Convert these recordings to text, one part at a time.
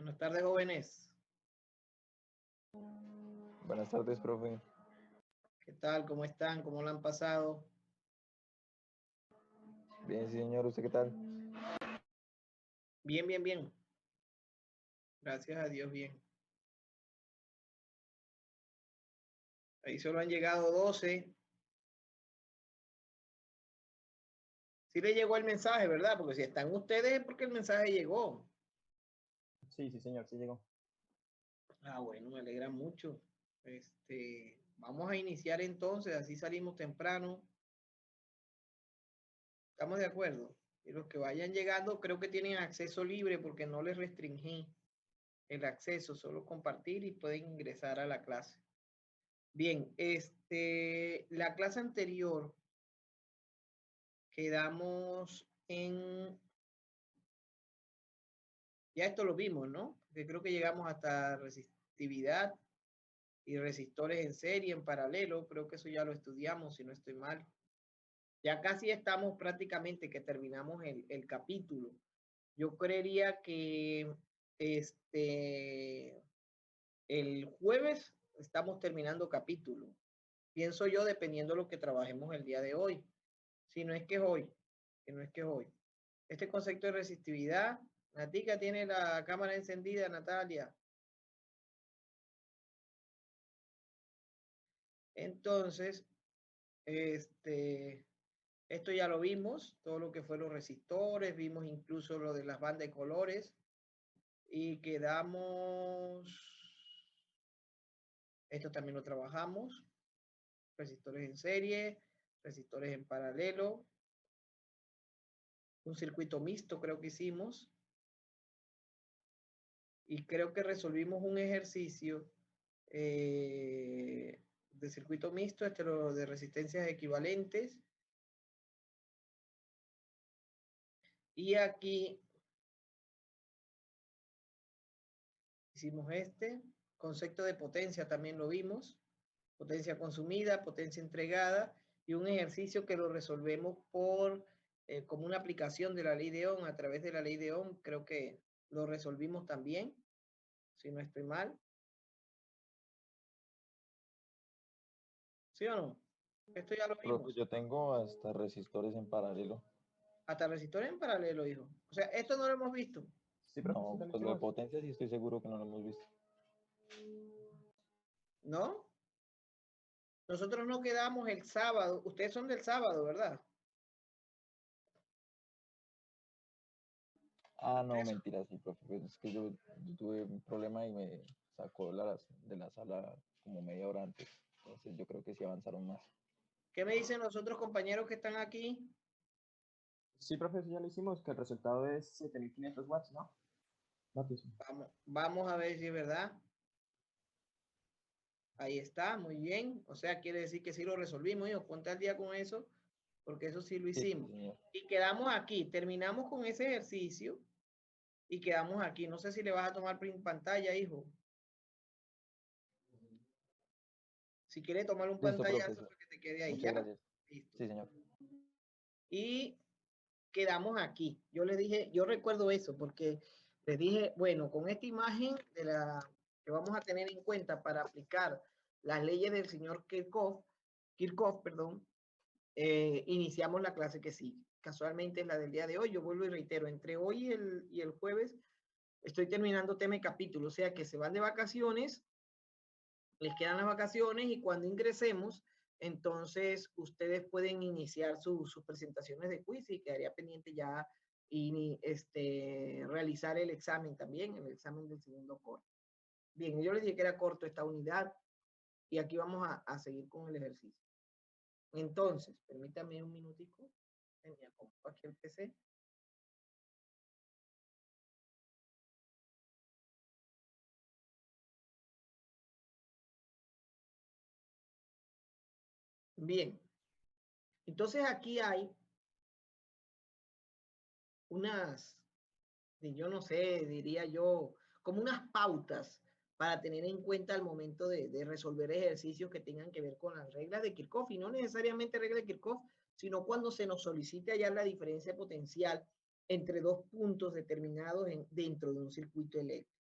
Buenas tardes, jóvenes. Buenas tardes, profe. ¿Qué tal? ¿Cómo están? ¿Cómo lo han pasado? Bien, sí, señor. ¿Usted qué tal? Bien, bien, bien. Gracias a Dios, bien. Ahí solo han llegado 12. Sí le llegó el mensaje, ¿verdad? Porque si están ustedes es porque el mensaje llegó. Sí, señor, sí llegó. Ah, bueno, me alegra mucho. Vamos a iniciar entonces, así salimos temprano. ¿Estamos de acuerdo? Y los que vayan llegando creo que tienen acceso libre porque no les restringí el acceso, solo compartir y pueden ingresar a la clase. Bien, la clase anterior quedamos en, ya esto lo vimos, ¿no? Porque creo que llegamos hasta resistividad y resistores en serie, en paralelo, creo que eso ya lo estudiamos, si no estoy mal. Ya casi estamos prácticamente que terminamos el capítulo. Yo creería que el jueves estamos terminando capítulo. Pienso yo, dependiendo de lo que trabajemos el día de hoy. Si no es que es hoy, que no es que es hoy. Este concepto de resistividad, Natica tiene la cámara encendida, Natalia. Entonces, esto ya lo vimos, todo lo que fueron los resistores, vimos incluso lo de las bandas de colores y quedamos, esto también lo trabajamos, resistores en serie, resistores en paralelo, un circuito mixto creo que hicimos y creo que resolvimos un ejercicio de circuito mixto, lo de resistencias equivalentes. Y aquí hicimos concepto de potencia también lo vimos, potencia consumida, potencia entregada, y un ejercicio que lo resolvemos como una aplicación de la ley de Ohm, a través de la ley de Ohm, creo que lo resolvimos también, si no estoy mal. ¿Sí o no? Esto ya lo vimos. Profe, yo tengo hasta resistores en paralelo. Hasta resistores en paralelo, hijo. O sea, esto no lo hemos visto. Sí, profe, no, pues lo de potencia sí estoy seguro que no lo hemos visto. ¿No? Nosotros no quedamos el sábado. Ustedes son del sábado, ¿verdad? Ah, no, mentira, sí, profe. Pues es que yo tuve un problema y me sacó de la sala como media hora antes. Entonces yo creo que sí avanzaron más. ¿Qué me dicen los otros compañeros que están aquí? Sí, profe, ya lo hicimos, que el resultado es 7500 watts, ¿no? Vamos a ver si es verdad. Ahí está, muy bien. O sea, quiere decir que sí lo resolvimos. Hijo, ponte al día con eso, porque eso sí lo hicimos. Sí, y quedamos aquí. Terminamos con ese ejercicio y quedamos aquí. No sé si le vas a tomar print pantalla, hijo. Si quiere tomar un listo, pantallazo profesor. para que te quede ahí. Muchas ¿Ya? gracias. Listo. Sí, señor. Y quedamos aquí. Yo le dije, yo recuerdo eso, porque les dije, bueno, con esta imagen de que vamos a tener en cuenta para aplicar las leyes del señor Kirchhoff, perdón, iniciamos la clase que sigue. Casualmente es la del día de hoy. Yo vuelvo y reitero, entre hoy y el jueves estoy terminando tema y capítulo, o sea que se van de vacaciones, les quedan las vacaciones y cuando ingresemos, entonces ustedes pueden iniciar sus presentaciones de quiz y quedaría pendiente ya y realizar el examen también, el examen del segundo corte. Bien, yo les dije que era corto esta unidad y aquí vamos a seguir con el ejercicio. Entonces, permítame un minutico. Me acomodo aquí el PC. Bien. Entonces aquí hay yo no sé, diría yo, como unas pautas para tener en cuenta al momento de resolver ejercicios que tengan que ver con las reglas de Kirchhoff, y no necesariamente reglas de Kirchhoff, sino cuando se nos solicite hallar la diferencia potencial entre dos puntos determinados dentro de un circuito eléctrico.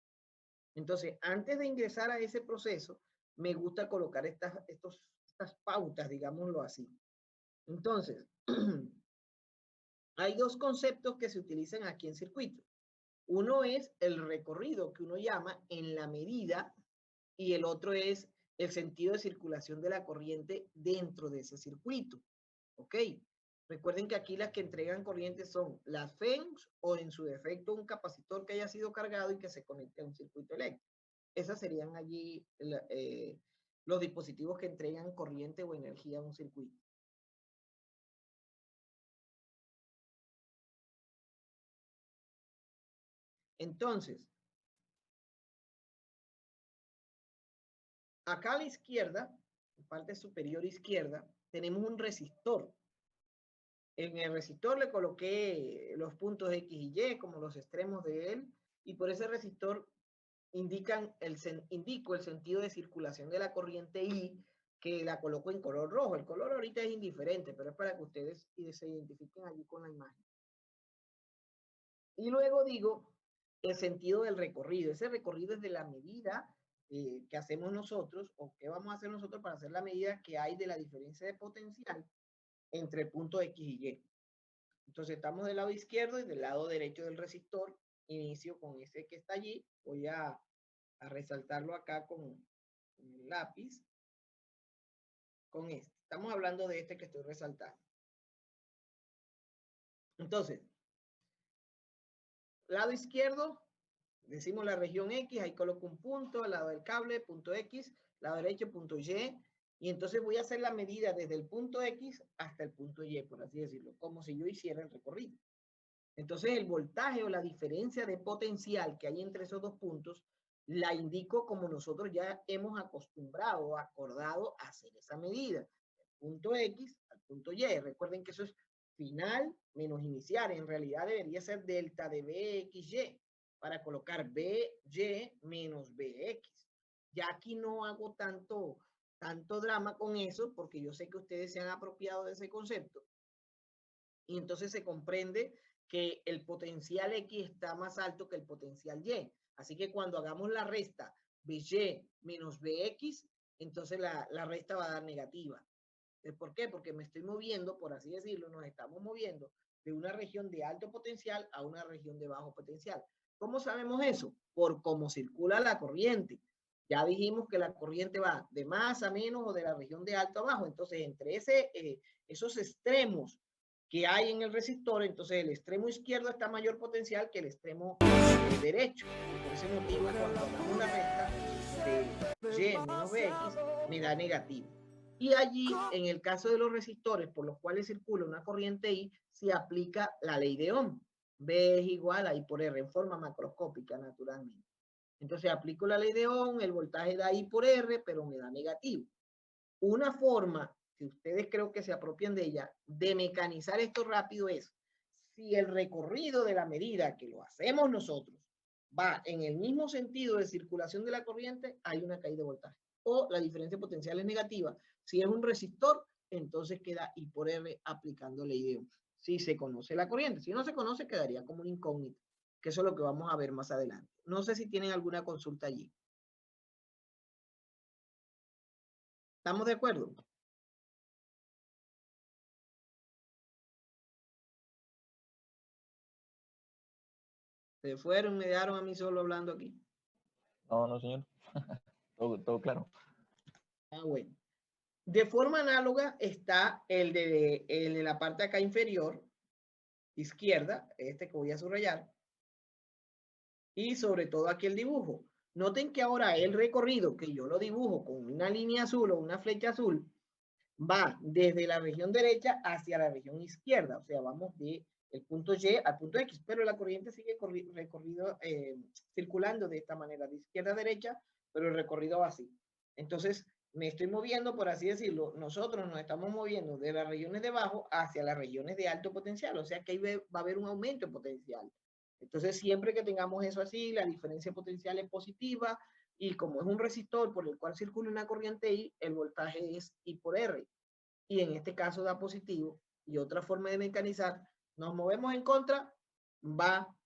Entonces, antes de ingresar a ese proceso, me gusta colocar estas pautas, digámoslo así. Entonces, hay dos conceptos que se utilizan aquí en circuito. Uno es el recorrido, que uno llama en la medida, y el otro es el sentido de circulación de la corriente dentro de ese circuito. ¿Ok? Recuerden que aquí las que entregan corriente son las FEMS o en su defecto un capacitor que haya sido cargado y que se conecte a un circuito eléctrico. Esas serían allí los dispositivos que entregan corriente o energía a un circuito. Entonces, acá a la izquierda, en parte superior izquierda, tenemos un resistor. En el resistor le coloqué los puntos X y Y como los extremos de él, y por ese resistor indico el sentido de circulación de la corriente I, que la coloco en color rojo. El color ahorita es indiferente, pero es para que ustedes se identifiquen allí con la imagen. Y luego digo el sentido del recorrido. Ese recorrido es de la medida que hacemos nosotros, o que vamos a hacer nosotros para hacer la medida que hay de la diferencia de potencial entre el punto X y Y. Entonces estamos del lado izquierdo y del lado derecho del resistor. Inicio con ese que está allí. Voy a resaltarlo acá con el lápiz. Con este. Estamos hablando de este que estoy resaltando. Entonces, lado izquierdo, decimos la región X, ahí coloco un punto, al lado del cable, punto X, lado derecho, punto Y, y entonces voy a hacer la medida desde el punto X hasta el punto Y, por así decirlo, como si yo hiciera el recorrido. Entonces el voltaje o la diferencia de potencial que hay entre esos dos puntos, la indico como nosotros ya hemos acostumbrado o acordado a hacer esa medida. Del punto X al punto Y. Recuerden que eso es final menos inicial. En realidad debería ser delta de BXY para colocar BY menos BX. Ya aquí no hago tanto drama con eso porque yo sé que ustedes se han apropiado de ese concepto. Y entonces se comprende que el potencial X está más alto que el potencial Y. Así que cuando hagamos la resta BY menos BX, entonces la resta va a dar negativa. ¿Por qué? Porque me estoy moviendo, por así decirlo, nos estamos moviendo de una región de alto potencial a una región de bajo potencial. ¿Cómo sabemos eso? Por cómo circula la corriente. Ya dijimos que la corriente va de más a menos o de la región de alto a bajo. Entonces, entre esos extremos que hay en el resistor, entonces el extremo izquierdo está mayor potencial que el extremo derecho. Y por ese motivo, cuando hagamos la resta de Y menos BX, me da negativo. Y allí, en el caso de los resistores por los cuales circula una corriente I, se aplica la ley de Ohm. B es igual a I por R en forma macroscópica, naturalmente. Entonces aplico la ley de Ohm, el voltaje da I por R, pero me da negativo. Una forma, que ustedes creo que se apropian de ella, de mecanizar esto rápido es, si el recorrido de la medida que lo hacemos nosotros va en el mismo sentido de circulación de la corriente, hay una caída de voltaje. O la diferencia potencial es negativa. Si es un resistor, entonces queda I por R aplicando ley de Ohm. Si se conoce la corriente. Si no se conoce, quedaría como un incógnito, que eso es lo que vamos a ver más adelante. No sé si tienen alguna consulta allí. ¿Estamos de acuerdo? Se fueron, me dejaron a mí solo hablando aquí. No, no, señor. todo claro. Ah, bueno. De forma análoga está el de la parte acá inferior, izquierda, este que voy a subrayar, y sobre todo aquí el dibujo. Noten que ahora el recorrido, que yo lo dibujo con una línea azul o una flecha azul, va desde la región derecha hacia la región izquierda, o sea, vamos de el punto Y al punto X, pero la corriente sigue circulando de esta manera, de izquierda a derecha, pero el recorrido va así. Entonces, me estoy moviendo, por así decirlo, nosotros nos estamos moviendo de las regiones de bajo hacia las regiones de alto potencial, o sea que ahí va a haber un aumento de potencial. Entonces, siempre que tengamos eso así, la diferencia potencial es positiva, y como es un resistor por el cual circula una corriente I, el voltaje es I por R. Y en este caso da positivo. Y otra forma de mecanizar, nos movemos en contra, va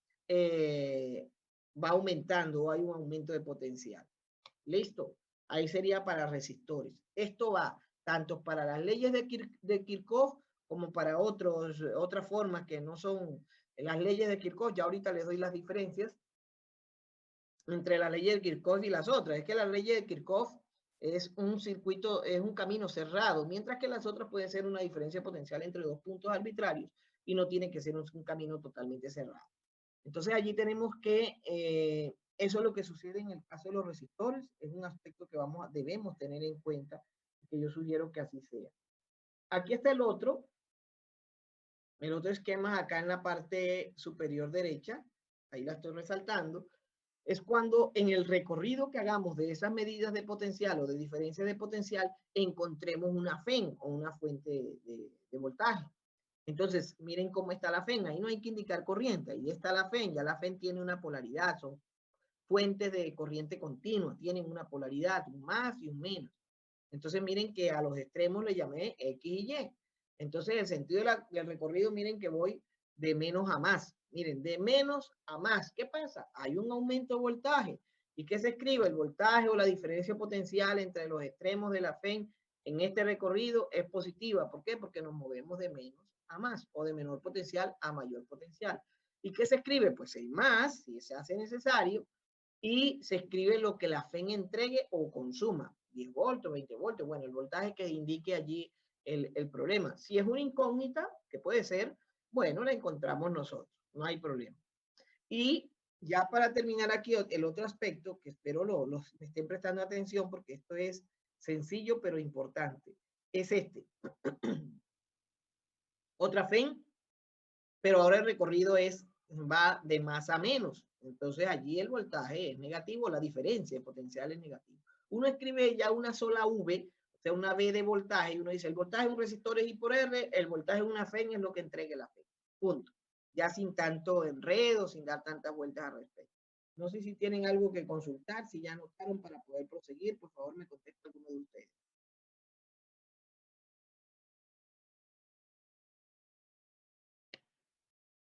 va aumentando, hay un aumento de potencial. ¿Listo? Ahí sería para resistores. Esto va tanto para las leyes de Kirchhoff como para otras formas que no son las leyes de Kirchhoff. Ya ahorita les doy las diferencias entre las leyes de Kirchhoff y las otras. Es que la ley de Kirchhoff es un circuito, es un camino cerrado, mientras que las otras pueden ser una diferencia potencial entre dos puntos arbitrarios y no tiene que ser un camino totalmente cerrado. Entonces allí tenemos que eso es lo que sucede en el caso de los resistores, es un aspecto que debemos tener en cuenta, que yo sugiero que así sea. Aquí está el otro esquema acá en la parte superior derecha, ahí la estoy resaltando, es cuando en el recorrido que hagamos de esas medidas de potencial o de diferencia de potencial encontremos una FEN o una fuente de voltaje. Entonces, miren cómo está la FEN, ahí no hay que indicar corriente, ahí está la FEN, ya la FEN tiene una polaridad, son fuentes de corriente continua, tienen una polaridad, un más y un menos. Entonces, miren que a los extremos le llamé X y Y. Entonces, el sentido del recorrido, miren que voy de menos a más. Miren, de menos a más. ¿Qué pasa? Hay un aumento de voltaje. ¿Y qué se escribe? El voltaje o la diferencia potencial entre los extremos de la FEN en este recorrido es positiva. ¿Por qué? Porque nos movemos de menos a más o de menor potencial a mayor potencial. ¿Y qué se escribe? Pues el más, si se hace necesario, y se escribe lo que la FEN entregue o consuma. 10 voltios, 20 voltios, bueno, el voltaje que indique allí el problema. Si es una incógnita, que puede ser, bueno, la encontramos nosotros, no hay problema. Y ya para terminar aquí, el otro aspecto que espero los estén prestando atención porque esto es sencillo pero importante, es este. Otra FEN, pero ahora el recorrido va de más a menos. Entonces allí el voltaje es negativo, la diferencia de potencial es negativo. Uno escribe ya una sola V, o sea, una V de voltaje, y uno dice, el voltaje de un resistor es I por R, el voltaje de una FEN es lo que entregue la FEN. Punto. Ya sin tanto enredo, sin dar tantas vueltas al respecto. No sé si tienen algo que consultar, si ya anotaron para poder proseguir, por favor me contesta alguno de ustedes.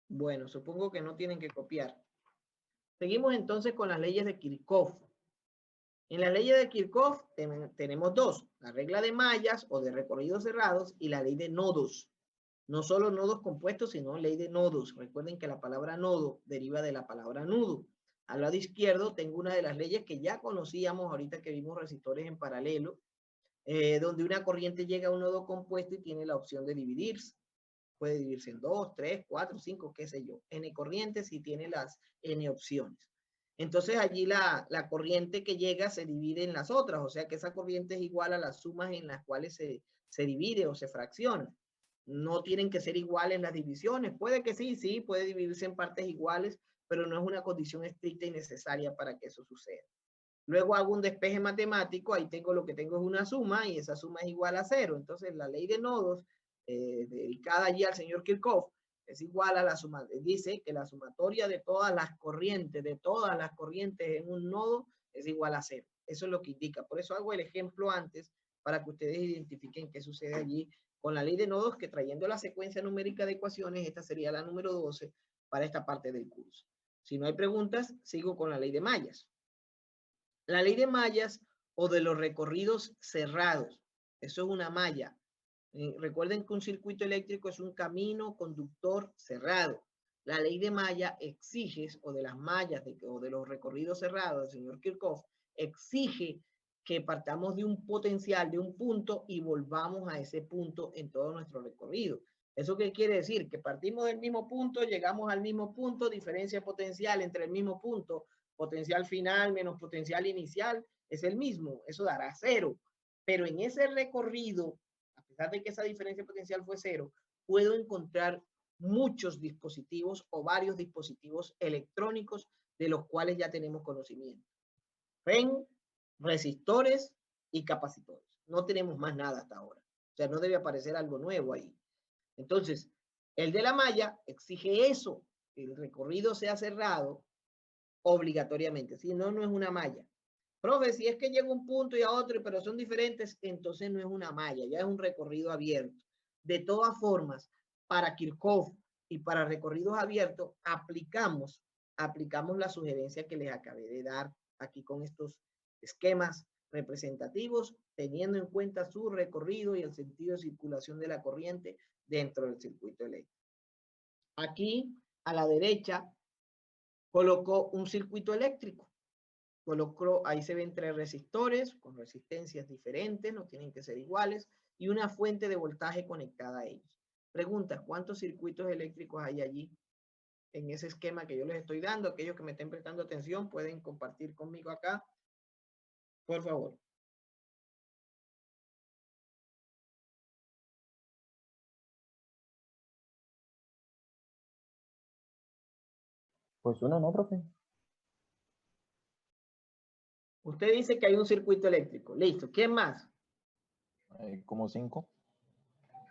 Bueno, supongo que no tienen que copiar. Seguimos entonces con las leyes de Kirchhoff. En las leyes de Kirchhoff tenemos dos, la regla de mallas o de recorridos cerrados y la ley de nodos. No solo nodos compuestos, sino ley de nodos. Recuerden que la palabra nodo deriva de la palabra nudo. Al lado izquierdo tengo una de las leyes que ya conocíamos ahorita que vimos resistores en paralelo, donde una corriente llega a un nodo compuesto y tiene la opción de dividirse. Puede dividirse en 2, 3, 4, 5, qué sé yo. N corrientes y tiene las N opciones. Entonces allí la corriente que llega se divide en las otras, o sea que esa corriente es igual a las sumas en las cuales se divide o se fracciona. No tienen que ser iguales las divisiones. Puede que sí, puede dividirse en partes iguales, pero no es una condición estricta y necesaria para que eso suceda. Luego hago un despeje matemático, ahí tengo lo que tengo es una suma y esa suma es igual a 0. Entonces la ley de nodos, dedicada allí al señor Kirchhoff, es igual a la suma. Dice que la sumatoria de todas las corrientes en un nodo es igual a 0. Eso es lo que indica. Por eso hago el ejemplo antes para que ustedes identifiquen qué sucede allí con la ley de nodos, que trayendo la secuencia numérica de ecuaciones, esta sería la número 12 para esta parte del curso. Si no hay preguntas, sigo con la ley de mallas. La ley de mallas o de los recorridos cerrados. Eso es una malla. Recuerden que un circuito eléctrico es un camino conductor cerrado. La ley de malla exige, o de las mallas o de los recorridos cerrados del señor Kirchhoff, exige que partamos de un potencial, de un punto, y volvamos a ese punto en todo nuestro recorrido. ¿Eso qué quiere decir? Que partimos del mismo punto, llegamos al mismo punto, diferencia potencial entre el mismo punto, potencial final menos potencial inicial, es el mismo, eso dará 0. Pero en ese recorrido, a pesar de que esa diferencia potencial fue 0, puedo encontrar muchos dispositivos o varios dispositivos electrónicos de los cuales ya tenemos conocimiento. FEN, resistores y capacitores. No tenemos más nada hasta ahora. O sea, no debe aparecer algo nuevo ahí. Entonces, el de la malla exige eso, que el recorrido sea cerrado obligatoriamente. Si no, no es una malla. Profe, si es que llega un punto y a otro, pero son diferentes, entonces no es una malla, ya es un recorrido abierto. De todas formas, para Kirchhoff y para recorridos abiertos, aplicamos aplicamos la sugerencia que les acabé de dar aquí con estos esquemas representativos, teniendo en cuenta su recorrido y el sentido de circulación de la corriente dentro del circuito eléctrico. Aquí, a la derecha, colocó un circuito eléctrico. Colocó, ahí se ven 3 resistores con resistencias diferentes, no tienen que ser iguales, y una fuente de voltaje conectada a ellos. Pregunta, ¿cuántos circuitos eléctricos hay allí? En ese esquema que yo les estoy dando, aquellos que me estén prestando atención pueden compartir conmigo acá, por favor. Pues uno, ¿no, profe? Usted dice que hay un circuito eléctrico. Listo. ¿Quién más? Como 5.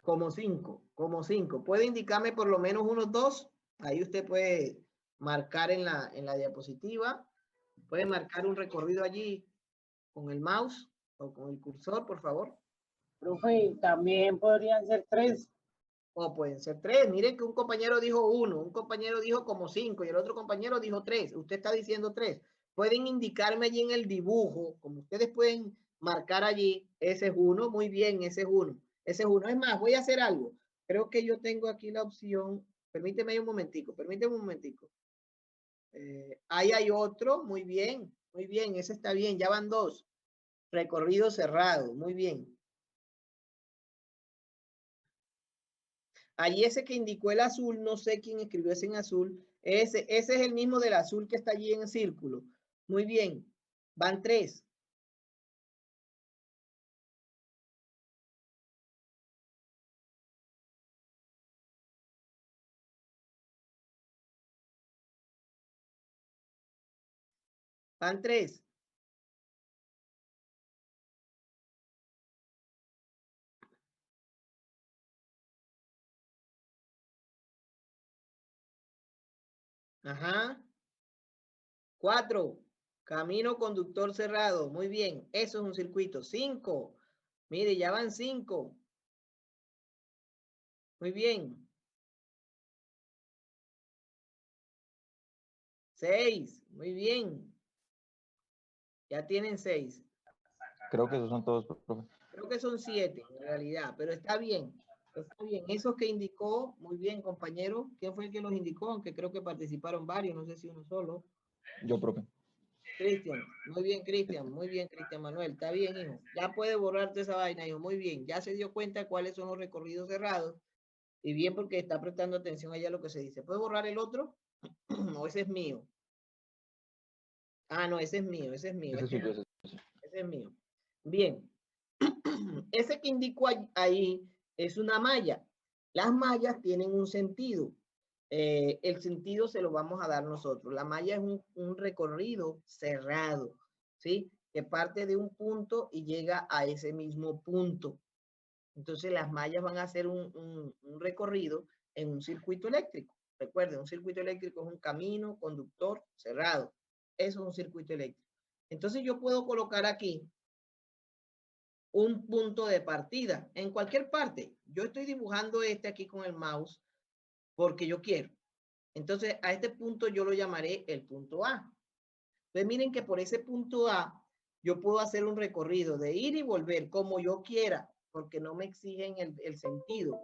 Como 5. Como 5. ¿Puede indicarme por lo menos unos 2? Ahí usted puede marcar en la diapositiva. Puede marcar un recorrido allí con el mouse o con el cursor, por favor. Profe, también podrían ser 3. O pueden ser 3. Miren que un compañero dijo 1, un compañero dijo como 5 y el otro compañero dijo 3. Usted está diciendo 3. Pueden indicarme allí en el dibujo, como ustedes pueden marcar allí, ese es 1, muy bien, ese es 1. Ese es 1. Es más, voy a hacer algo. Creo que yo tengo aquí la opción. Permíteme un momentico, permíteme un momentico. Ahí hay otro, muy bien, ese está bien, ya van 2. Recorrido cerrado, muy bien. Allí ese que indicó el azul, no sé quién escribió ese en azul, ese es el mismo del azul que está allí en el círculo. Muy bien, van 3. Van 3. Ajá. 4. Camino conductor cerrado. Muy bien. Eso es un circuito. 5. Mire, ya van 5. Muy bien. 6. Muy bien. Ya tienen 6. Creo que esos son todos, profe. Creo que son 7 en realidad, pero está bien. Está bien. Esos que indicó, muy bien, compañero. ¿Quién fue el que los indicó? Aunque creo que participaron varios, no sé si uno solo. Yo, profe. Cristian, muy bien, Cristian Manuel, está bien, hijo. Ya puede borrarte esa vaina, hijo, muy bien. Ya se dio cuenta cuáles son los recorridos cerrados. Y bien porque está prestando atención allá a lo que se dice. ¿Puede borrar el otro? ¿O ese es mío? Ah, no, ese es mío, ese es mío. Ese Ese es suyo, ese es mío. Bien. Ese que indico ahí es una malla. Las mallas tienen un sentido. El sentido se lo vamos a dar nosotros. La malla es un recorrido cerrado, ¿sí? Que parte de un punto y llega a ese mismo punto. Entonces las mallas van a hacer un recorrido en un circuito eléctrico. Recuerden, un circuito eléctrico es un camino conductor cerrado. Eso es un circuito eléctrico. Entonces yo puedo colocar aquí un punto de partida en cualquier parte. Yo estoy dibujando este aquí con el mouse porque yo quiero. Entonces a este punto yo lo llamaré el punto A. Entonces miren que por ese punto A yo puedo hacer un recorrido de ir y volver como yo quiera, porque no me exigen el sentido.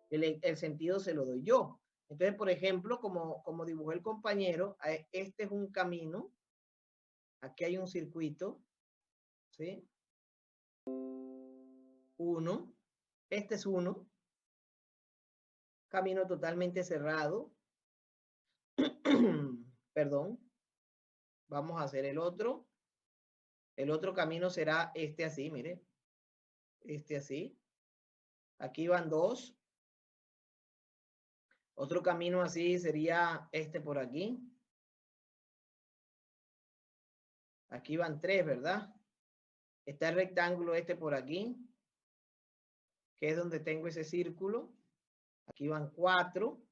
El sentido se lo doy yo. Entonces, por ejemplo, como dibujó el compañero, este es un camino. Aquí hay un circuito, ¿sí? 1. Este es 1. Camino totalmente cerrado. Perdón. Vamos a hacer el otro. El otro camino será este así, mire. Este así. Aquí van 2. Otro camino así sería este por aquí. Aquí van 3, ¿verdad? Está el rectángulo este por aquí, que es donde tengo ese círculo. Aquí van 4.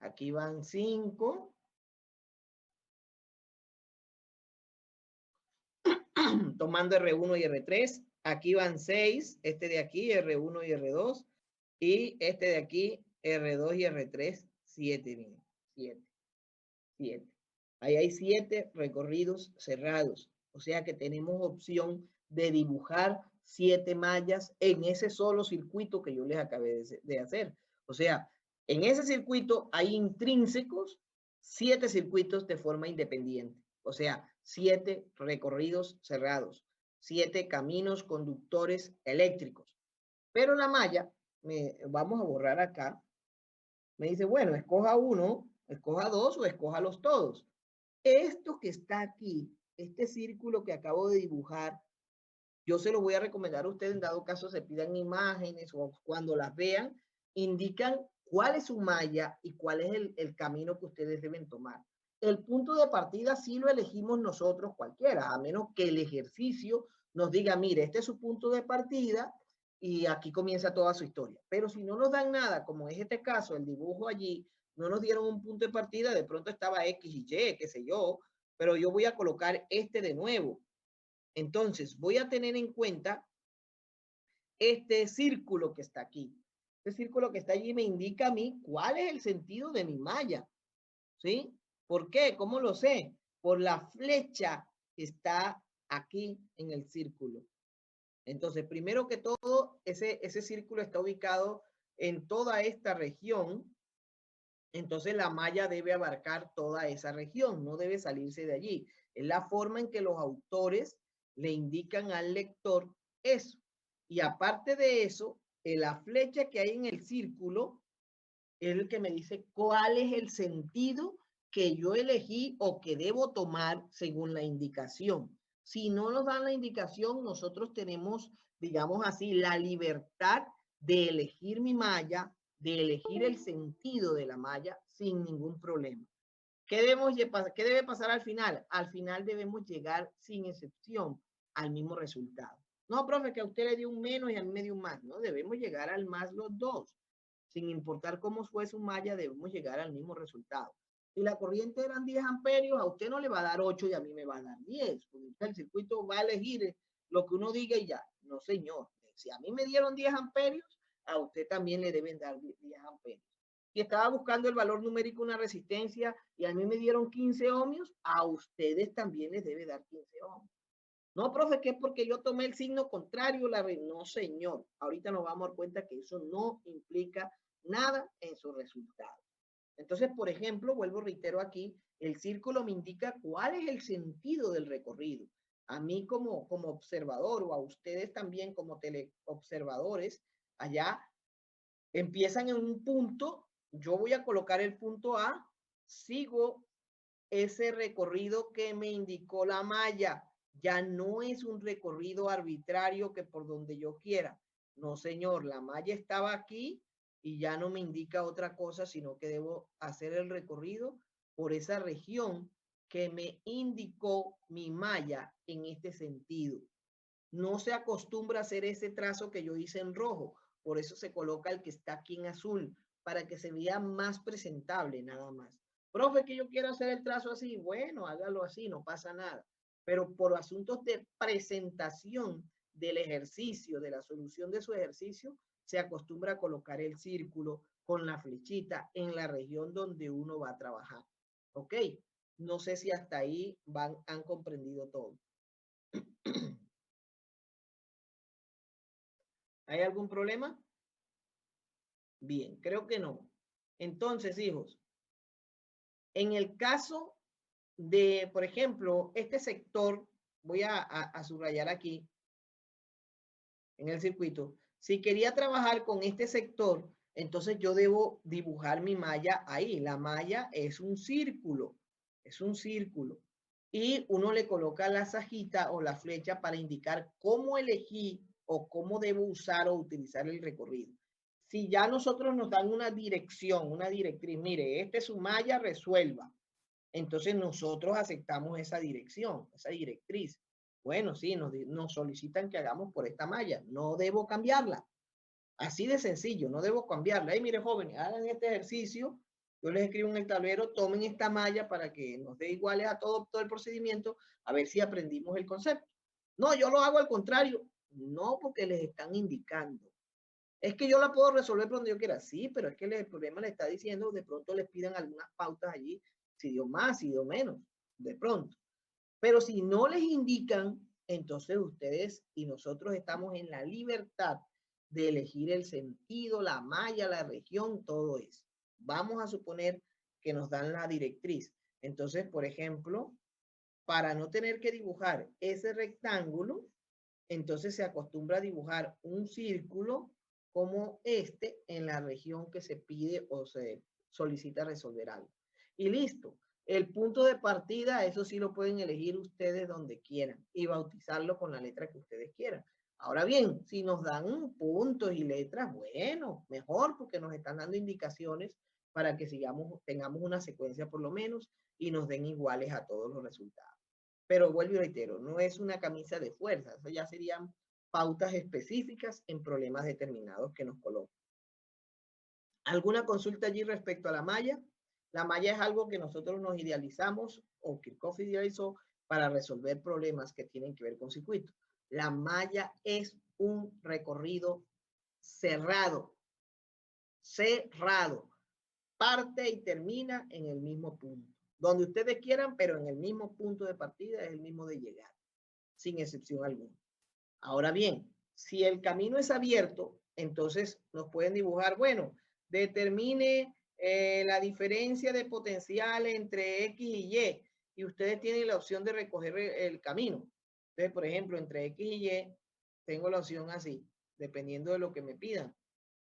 Aquí van 5. Tomando R1 y R3. Aquí van 6. Este de aquí, R1 y R2. Y este de aquí, R2 y R3, 7. Miren, 7. 7. Ahí hay 7 recorridos cerrados. O sea que tenemos opción de dibujar 7 mallas en ese solo circuito que yo les acabé de hacer. O sea, en ese circuito hay intrínsecos 7 circuitos de forma independiente. O sea, 7 recorridos cerrados, 7 caminos conductores eléctricos. Pero la malla, vamos a borrar acá, me dice, bueno, escoja uno, escoja dos o escójalos todos. Esto que está aquí, este círculo que acabo de dibujar, yo se lo voy a recomendar a ustedes en dado caso se pidan imágenes o cuando las vean, indican cuál es su malla y cuál es el camino que ustedes deben tomar. El punto de partida sí lo elegimos nosotros cualquiera, a menos que el ejercicio nos diga, mire, este es su punto de partida y aquí comienza toda su historia. Pero si no nos dan nada, como es este caso, el dibujo allí, no nos dieron un punto de partida, de pronto estaba X y Y, qué sé yo, pero yo voy a colocar este de nuevo. Entonces, voy a tener en cuenta este círculo que está aquí. Este círculo que está allí me indica a mí cuál es el sentido de mi malla. ¿Sí? ¿Por qué? ¿Cómo lo sé? Por la flecha que está aquí en el círculo. Entonces, primero que todo, ese círculo está ubicado en toda esta región. Entonces, la malla debe abarcar toda esa región, no debe salirse de allí. Es la forma en que los autores le indican al lector eso. Y aparte de eso, la flecha que hay en el círculo es el que me dice cuál es el sentido que yo elegí o que debo tomar según la indicación. Si no nos dan la indicación, nosotros tenemos, digamos así, la libertad de elegir mi malla, de elegir el sentido de la malla sin ningún problema. ¿Qué debe pasar al final? Al final debemos llegar sin excepción al mismo resultado. No, profe, que a usted le dio un menos y a mí me dio un más. No, debemos llegar al más los dos. Sin importar cómo fue su malla, debemos llegar al mismo resultado. Si la corriente eran 10 amperios, a usted no le va a dar 8 y a mí me va a dar 10. Porque el circuito va a elegir lo que uno diga y ya. No, señor. Si a mí me dieron 10 amperios, a usted también le deben dar 10 amperios. Si estaba buscando el valor numérico de una resistencia y a mí me dieron 15 ohmios, a ustedes también les debe dar 15 ohmios. No, profe, que es porque yo tomé el signo contrario. No, señor. Ahorita nos vamos a dar cuenta que eso no implica nada en su resultado. Entonces, por ejemplo, vuelvo, reitero aquí, el círculo me indica cuál es el sentido del recorrido. A mí como observador o a ustedes también como teleobservadores, allá empiezan en un punto, yo voy a colocar el punto A, sigo ese recorrido que me indicó la malla. Ya no es un recorrido arbitrario que por donde yo quiera. No, señor, la malla estaba aquí y ya no me indica otra cosa, sino que debo hacer el recorrido por esa región que me indicó mi malla en este sentido. No se acostumbra a hacer ese trazo que yo hice en rojo, por eso se coloca el que está aquí en azul, para que se vea más presentable nada más. Profe, que yo quiero hacer el trazo así, bueno, hágalo así, no pasa nada. Pero por asuntos de presentación del ejercicio, de la solución de su ejercicio, se acostumbra a colocar el círculo con la flechita en la región donde uno va a trabajar. ¿Ok? No sé si hasta ahí han comprendido todo. ¿Hay algún problema? Bien, creo que no. Entonces, hijos, en el caso de, por ejemplo, este sector, voy a subrayar aquí en el circuito, si quería trabajar con este sector, entonces yo debo dibujar mi malla ahí. La malla es un círculo, y uno le coloca la sajita o la flecha para indicar cómo elegí o cómo debo usar o utilizar el recorrido. Si ya nosotros nos dan una dirección, una directriz, mire, esta es su malla, resuelva. Entonces nosotros aceptamos esa dirección, esa directriz. Bueno, sí, nos solicitan que hagamos por esta malla. No debo cambiarla. Así de sencillo, no debo cambiarla. Mire, jóvenes, hagan este ejercicio. Yo les escribo en el tablero, tomen esta malla para que nos dé iguales a todo el procedimiento, a ver si aprendimos el concepto. No, yo lo hago al contrario. No, porque les están indicando. Es que yo la puedo resolver por donde yo quiera. Sí, pero es que el problema le está diciendo, de pronto les pidan algunas pautas allí, si dio más, si dio menos. de pronto. Pero si no les indican, entonces ustedes y nosotros estamos en la libertad de elegir el sentido, la malla, la región, todo eso. Vamos a suponer que nos dan la directriz. Entonces, por ejemplo, para no tener que dibujar ese rectángulo, entonces se acostumbra a dibujar un círculo como este en la región que se pide o se solicita resolver algo. Y listo. El punto de partida, eso sí lo pueden elegir ustedes donde quieran y bautizarlo con la letra que ustedes quieran. Ahora bien, si nos dan puntos y letras, bueno, mejor porque nos están dando indicaciones para que tengamos una secuencia por lo menos y nos den iguales a todos los resultados. Pero vuelvo y reitero, no es una camisa de fuerza, eso ya serían pautas específicas en problemas determinados que nos colocan. ¿Alguna consulta allí respecto a la malla? La malla es algo que nosotros nos idealizamos o Kirchhoff idealizó para resolver problemas que tienen que ver con circuitos. La malla es un recorrido cerrado, parte y termina en el mismo punto. Donde ustedes quieran, pero en el mismo punto de partida es el mismo de llegar, sin excepción alguna. Ahora bien, si el camino es abierto, entonces nos pueden dibujar, bueno, determine la diferencia de potencial entre X y Y, y ustedes tienen la opción de recoger el camino. Entonces, por ejemplo, entre X y Y, tengo la opción así, dependiendo de lo que me pidan.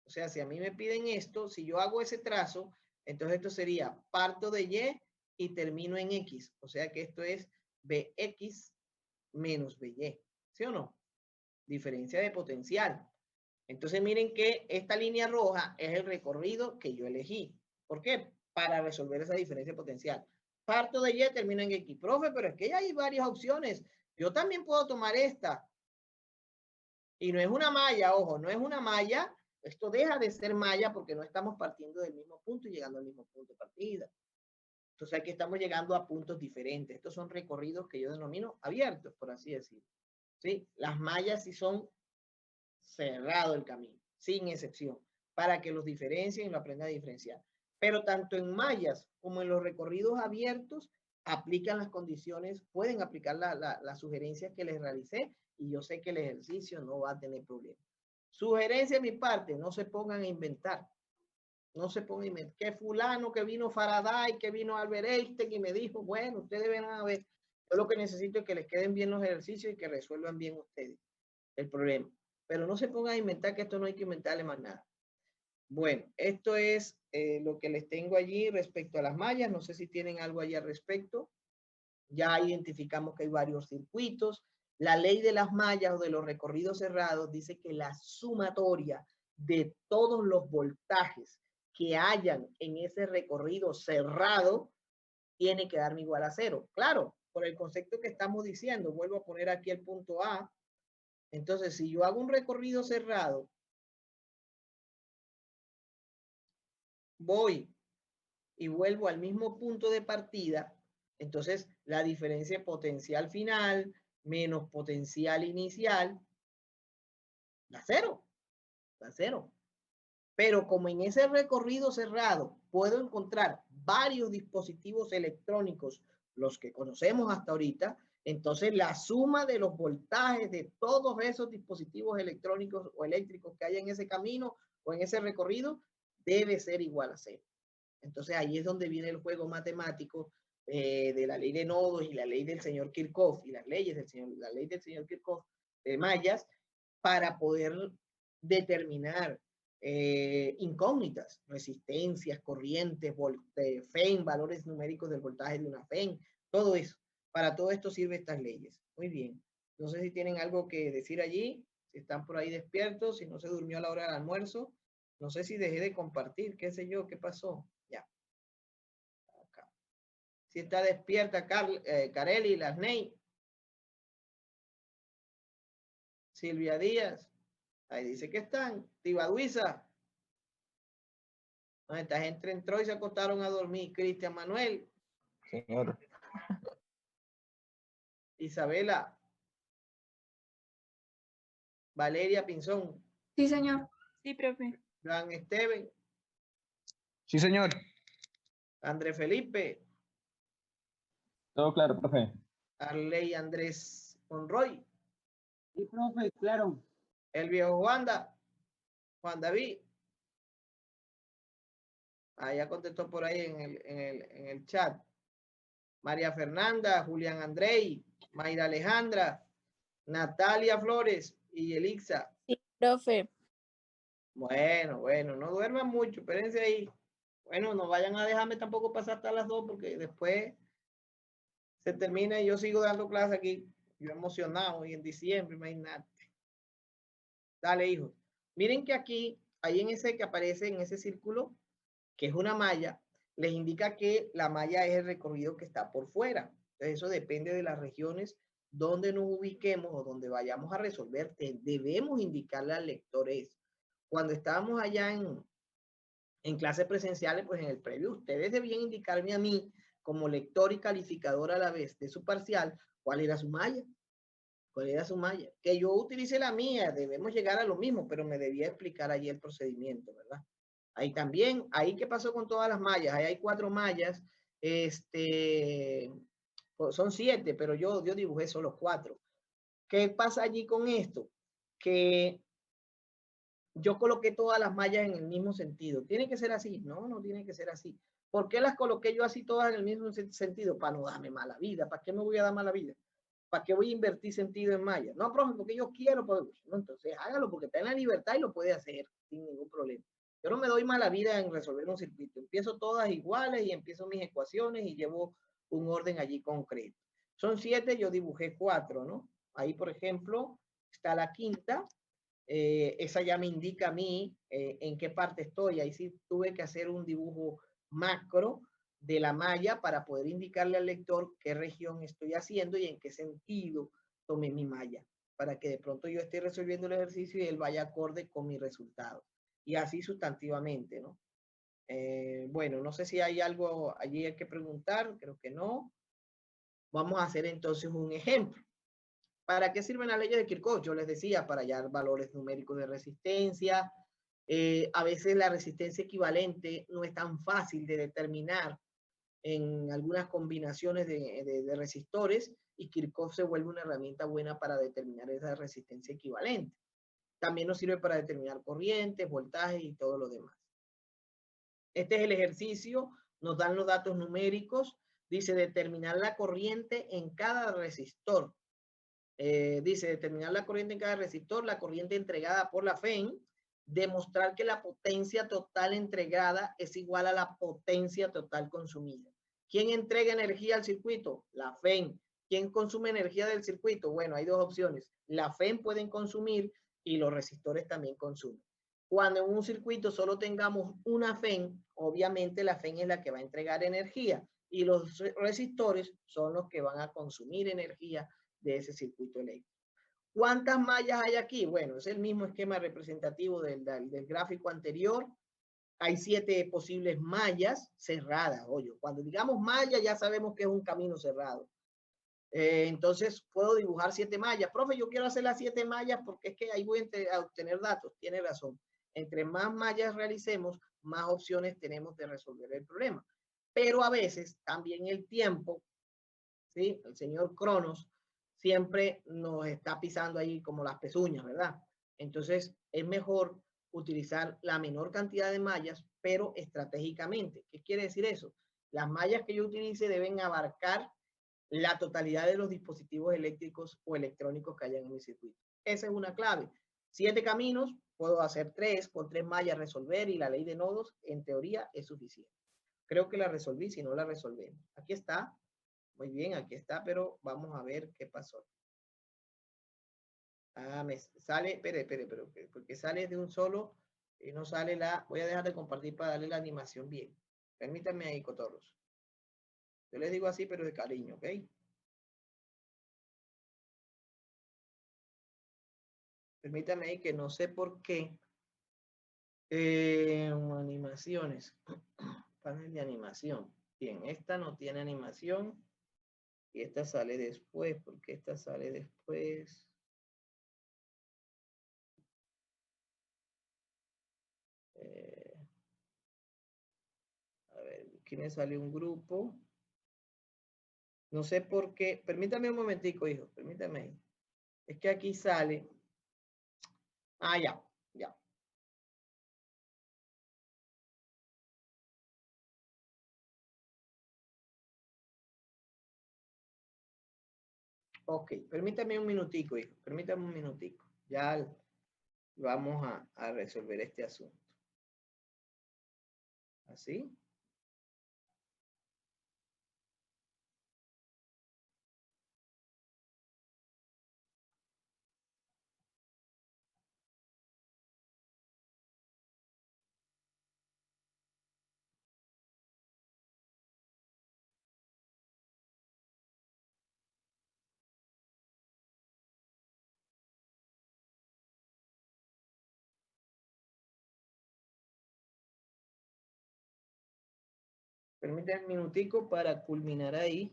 O sea, si a mí me piden esto, si yo hago ese trazo, entonces esto sería parto de Y y termino en X. O sea que esto es BX menos BY. ¿Sí o no? Diferencia de potencial. Entonces miren que esta línea roja es el recorrido que yo elegí. ¿Por qué? Para resolver esa diferencia potencial. Parto de Y, termino en X. Profe, pero es que ya hay varias opciones. Yo también puedo tomar esta. Y no es una malla, ojo, no es una malla. Esto deja de ser malla porque no estamos partiendo del mismo punto y llegando al mismo punto de partida. Entonces aquí estamos llegando a puntos diferentes. Estos son recorridos que yo denomino abiertos, por así decirlo. ¿Sí? Las mallas sí son cerrado el camino, sin excepción, para que los diferencien y lo aprendan a diferenciar. Pero tanto en mallas como en los recorridos abiertos, aplican las condiciones, pueden aplicar las sugerencias que les realicé y yo sé que el ejercicio no va a tener problema. Sugerencia de mi parte, no se pongan a inventar. No se pongan a inventar. Que fulano, que vino Faraday, que vino Albert Einstein y me dijo, bueno, ustedes van a ver. Yo lo que necesito es que les queden bien los ejercicios y que resuelvan bien ustedes el problema. Pero no se pongan a inventar, que esto no hay que inventarle más nada. Bueno, esto es lo que les tengo allí respecto a las mallas. No sé si tienen algo allí al respecto. Ya identificamos que hay varios circuitos. La ley de las mallas o de los recorridos cerrados dice que la sumatoria de todos los voltajes que hayan en ese recorrido cerrado tiene que darme igual a 0. Claro, por el concepto que estamos diciendo, vuelvo a poner aquí el punto A. Entonces, si yo hago un recorrido cerrado, voy y vuelvo al mismo punto de partida, entonces la diferencia potencial final menos potencial inicial da 0. Da 0. Pero como en ese recorrido cerrado puedo encontrar varios dispositivos electrónicos, los que conocemos hasta ahorita, entonces la suma de los voltajes de todos esos dispositivos electrónicos o eléctricos que hay en ese camino o en ese recorrido debe ser igual a 0. Entonces ahí es donde viene el juego matemático de la ley de nodos y la ley del señor Kirchhoff y las leyes del señor, la ley del señor Kirchhoff de mallas para poder determinar incógnitas, resistencias, corrientes, FEN, valores numéricos del voltaje de una FEN, todo eso. Para todo esto sirven estas leyes. Muy bien. No sé si tienen algo que decir allí, si están por ahí despiertos, si no se durmió a la hora del almuerzo. No sé si dejé de compartir, qué sé yo, qué pasó. Ya. Acá. Si está despierta Carely, Lasney, Silvia Díaz. Ahí dice que están. Tibaduiza. No, esta gente entró y se acostaron a dormir. Cristian Manuel. Señor. Isabela. Valeria Pinzón. Sí, señor. Sí, profe. Juan Esteban. Sí, señor. André Felipe. Todo claro, profe. Arley Andrés Monroy, Sí, profe, claro. el viejo Juanda, Juan David. Ya contestó por ahí en el chat. María Fernanda, Julián Andrei, Mayra Alejandra, Natalia Flores y Elixa. Sí, profe. Bueno, no duerman mucho, espérense ahí. Bueno, no vayan a dejarme tampoco pasar hasta las 2 porque después se termina y yo sigo dando clase aquí. Yo emocionado y en diciembre, imagínate. Dale, hijos. Miren que aquí, ahí en ese que aparece en ese círculo, que es una malla, les indica que la malla es el recorrido que está por fuera. Entonces, eso depende de las regiones donde nos ubiquemos o donde vayamos a resolver. Debemos indicarle al lector eso. Cuando estábamos allá en clases presenciales, pues en el previo, ustedes debían indicarme a mí, como lector y calificador a la vez de su parcial, cuál era su malla. ¿Cuál era su malla? Que yo utilice la mía, debemos llegar a lo mismo, pero me debía explicar allí el procedimiento, ¿verdad? Ahí también, ahí qué pasó con todas las mallas, ahí hay 4 mallas, pues son 7, pero yo dibujé solo 4. ¿Qué pasa allí con esto? Que yo coloqué todas las mallas en el mismo sentido. ¿Tiene que ser así? No, no tiene que ser así. ¿Por qué las coloqué yo así todas en el mismo sentido? Para no darme mala vida. ¿Para qué me voy a dar mala vida? ¿Para qué voy a invertir sentido en mallas? No, profe, porque yo quiero. Pues, no, entonces hágalo porque está en la libertad y lo puede hacer sin ningún problema. Yo no me doy mala vida en resolver un circuito. Empiezo todas iguales y empiezo mis ecuaciones y llevo un orden allí concreto. Son 7, yo dibujé 4, ¿no? Ahí, por ejemplo, está la quinta. Esa ya me indica a mí en qué parte estoy. Ahí sí tuve que hacer un dibujo macro de la malla para poder indicarle al lector qué región estoy haciendo y en qué sentido tomé mi malla, para que de pronto yo esté resolviendo el ejercicio y él vaya acorde con mi resultado. Y así sustantivamente, ¿no? Bueno, no sé si hay algo allí hay que preguntar, creo que no. Vamos a hacer entonces un ejemplo. ¿Para qué sirven las leyes de Kirchhoff? Yo les decía, para hallar valores numéricos de resistencia. A veces la resistencia equivalente no es tan fácil de determinar en algunas combinaciones de resistores y Kirchhoff se vuelve una herramienta buena para determinar esa resistencia equivalente. También nos sirve para determinar corrientes, voltajes y todo lo demás. Este es el ejercicio, nos dan los datos numéricos, dice determinar la corriente en cada resistor. Dice determinar la corriente en cada resistor, la corriente entregada por la FEN, demostrar que la potencia total entregada es igual a la potencia total consumida. ¿Quién entrega energía al circuito? La FEN. ¿Quién consume energía del circuito? Bueno, hay 2 opciones. La FEN pueden consumir y los resistores también consumen. Cuando en un circuito solo tengamos una FEN, obviamente la FEN es la que va a entregar energía y los resistores son los que van a consumir energía de ese circuito eléctrico. ¿Cuántas mallas hay aquí? Bueno, es el mismo esquema representativo del gráfico anterior. Hay 7 posibles mallas cerradas. Oye, cuando digamos malla ya sabemos que es un camino cerrado. Entonces puedo dibujar 7 mallas. Profe, yo quiero hacer las 7 mallas porque es que ahí voy a obtener datos. Tiene razón. Entre más mallas realicemos, más opciones tenemos de resolver el problema. Pero a veces también el tiempo, ¿sí? El señor Cronos siempre nos está pisando ahí como las pezuñas, ¿verdad? Entonces es mejor utilizar la menor cantidad de mallas, pero estratégicamente. ¿Qué quiere decir eso? Las mallas que yo utilice deben abarcar la totalidad de los dispositivos eléctricos o electrónicos que hayan en mi circuito. Esa es una clave. 7 caminos, puedo hacer 3, con 3 mallas resolver y la ley de nodos en teoría es suficiente. Creo que la resolví, si no la resolvemos. Aquí está. Muy bien, aquí está, pero vamos a ver qué pasó. Me sale, espere, porque sale de un solo y no sale la, voy a dejar de compartir para darle la animación bien. Permítanme ahí, cotorros. Yo les digo así, pero de cariño, ¿ok? Permítanme ahí que no sé por qué. Animaciones. Panel de animación. Bien, esta no tiene animación. Y esta sale después, porque esta sale después. A ver, aquí me sale un grupo. No sé por qué. Permítame un momentico, hijo. Permítame ahí. Es que aquí sale. Ah, ya. Ok, permítame un minutico, hijo. Permítame un minutico. Ya vamos a resolver este asunto. ¿Así? Permítame un minutico para culminar ahí.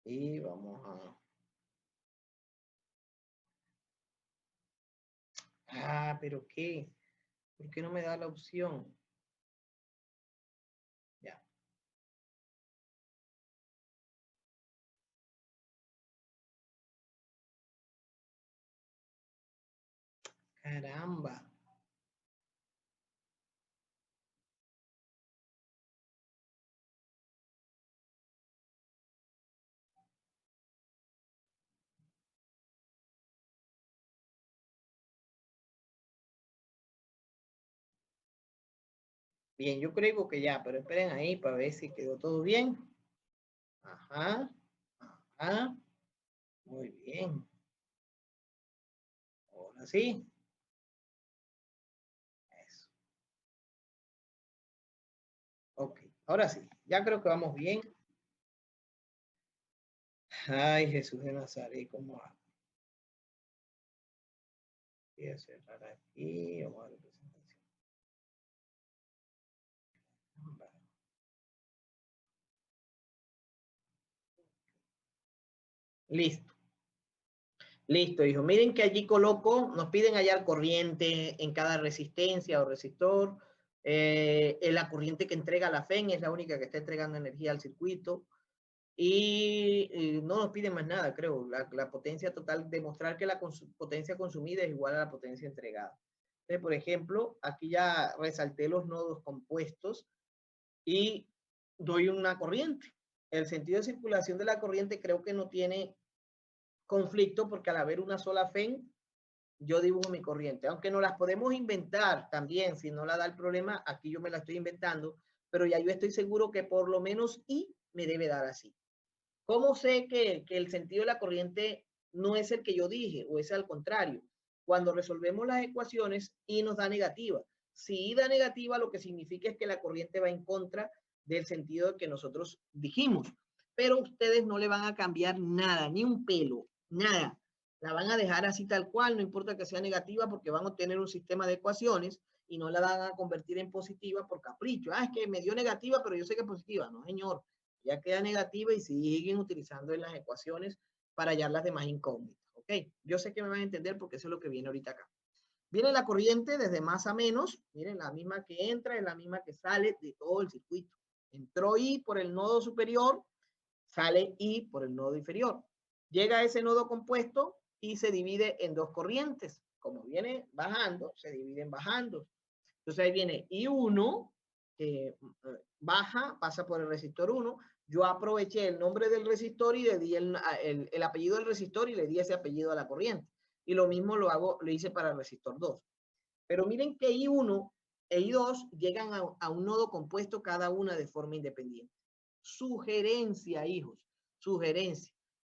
Y vamos a... Ah, pero ¿qué? ¿Por qué no me da la opción? Ya. Caramba. Bien, yo creo que ya, pero esperen ahí para ver si quedó todo bien. Ajá. Ajá. Muy bien. Ahora sí. Eso. Ok, ahora sí. Ya creo que vamos bien. Ay, Jesús de Nazaret, ¿cómo hago? Voy a cerrar aquí. Vamos a la presentación. Listo. Listo, hijo. Miren que allí coloco, nos piden hallar corriente en cada resistencia o resistor. La corriente que entrega la FEN es la única que está entregando energía al circuito. Y no nos piden más nada, creo. La potencia total, demostrar que la potencia consumida es igual a la potencia entregada. Entonces, por ejemplo, aquí ya resalté los nodos compuestos y doy una corriente. El sentido de circulación de la corriente creo que no tiene conflicto porque al haber una sola FEN, yo dibujo mi corriente. Aunque no las podemos inventar también, si no la da el problema, aquí yo me la estoy inventando, pero ya yo estoy seguro que por lo menos I me debe dar así. ¿Cómo sé que el sentido de la corriente no es el que yo dije o es al contrario? Cuando resolvemos las ecuaciones, I nos da negativa. Si I da negativa, lo que significa es que la corriente va en contra del sentido que nosotros dijimos. Pero ustedes no le van a cambiar nada, ni un pelo, nada. La van a dejar así tal cual, no importa que sea negativa, porque van a obtener un sistema de ecuaciones y no la van a convertir en positiva por capricho. Ah, es que me dio negativa, pero yo sé que es positiva. No, señor. Ya queda negativa y siguen utilizando en las ecuaciones para hallar las demás incógnitas. ¿Ok? Yo sé que me van a entender porque eso es lo que viene ahorita acá. Viene la corriente desde más a menos. Miren, la misma que entra es la misma que sale de todo el circuito. Entró I por el nodo superior, sale I por el nodo inferior. Llega a ese nodo compuesto y se divide en dos corrientes. Como viene bajando, se dividen bajando. Entonces ahí viene I1, baja, pasa por el resistor 1. Yo aproveché el nombre del resistor y le di el apellido del resistor y le di ese apellido a la corriente. Y lo mismo lo hice para el resistor 2. Pero miren que I1 e I2 llegan a un nodo compuesto cada una de forma independiente. Sugerencia, hijos, sugerencia.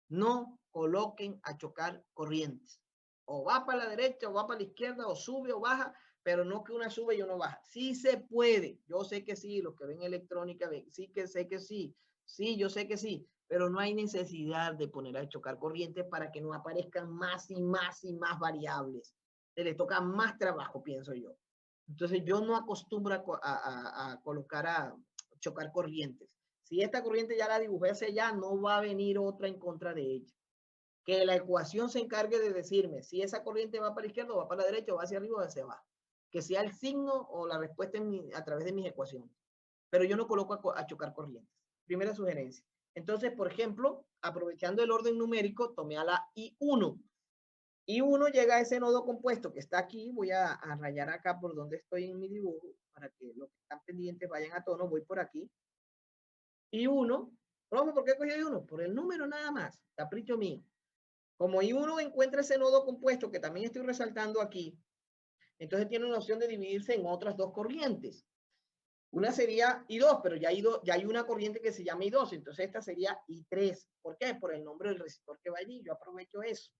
No coloquen a chocar corrientes. O va para la derecha o va para la izquierda o sube o baja, pero no que una sube y uno baja. Sí se puede. Yo sé que sí, los que ven electrónica, sí que sé que sí. Sí, yo sé que sí, pero no hay necesidad de poner a chocar corrientes para que no aparezcan más y más y más variables. Se le toca más trabajo, pienso yo. Entonces yo no acostumbro a colocar a chocar corrientes. Si esta corriente ya la dibujé hacia allá, no va a venir otra en contra de ella. Que la ecuación se encargue de decirme si esa corriente va para la izquierda o va para la derecha o va hacia arriba o hacia abajo. Que sea el signo o la respuesta a través de mis ecuaciones. pero yo no coloco a chocar corrientes. Primera sugerencia. Entonces, por ejemplo, aprovechando el orden numérico, tomé a la I1. I1 llega a ese nodo compuesto que está aquí. Voy a rayar acá por donde estoy en mi dibujo para que los que están pendientes vayan a tono. Voy por aquí. I1. ¿Profe, por qué cogí I1? Por el número nada más. Capricho mío. Como I1 encuentra ese nodo compuesto que también estoy resaltando aquí, entonces tiene una opción de dividirse en otras dos corrientes. Una sería I2, pero ya hay una corriente que se llama I2, entonces esta sería I3. ¿Por qué? Por el nombre del resistor que va allí. Yo aprovecho eso.